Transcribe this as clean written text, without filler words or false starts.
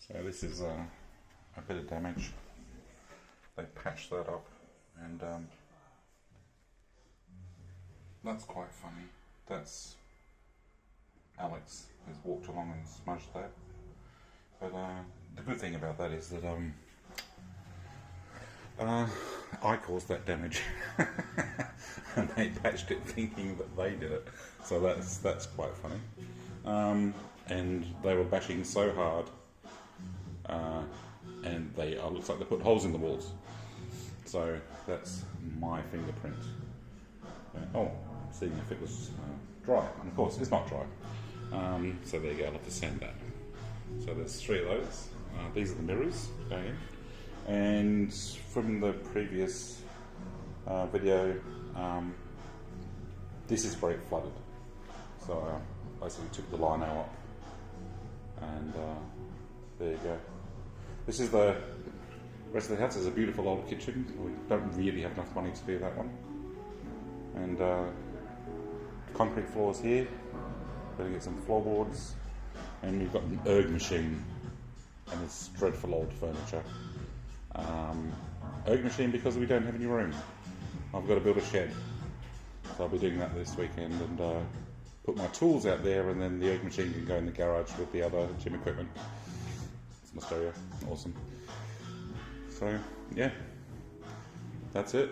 So this is a bit of damage. They patched that up, and that's quite funny. That's Alex has walked along and smudged that. But the good thing about that is that I caused that damage, and they patched it thinking that they did it. So that's quite funny. And they were bashing so hard, and they looks like they put holes in the walls. So that's my fingerprint. Seeing if it was dry, and of course it's not dry. So there you go. I'll have to sand that. So there's 3 of those. These are the mirrors going in. And from the previous video, this is where it flooded. So I basically took the lino up, and there you go. This is the rest of the house. Is a beautiful old kitchen. We don't really have enough money to do that one. And concrete floors here. Better get some floorboards. And we've got an erg machine and this dreadful old furniture. Erg machine because we don't have any room. I've got to build a shed, so I'll be doing that this weekend, and put my tools out there, and then the erg machine can go in the garage with the other gym equipment. It's my stereo, awesome. So yeah, that's it.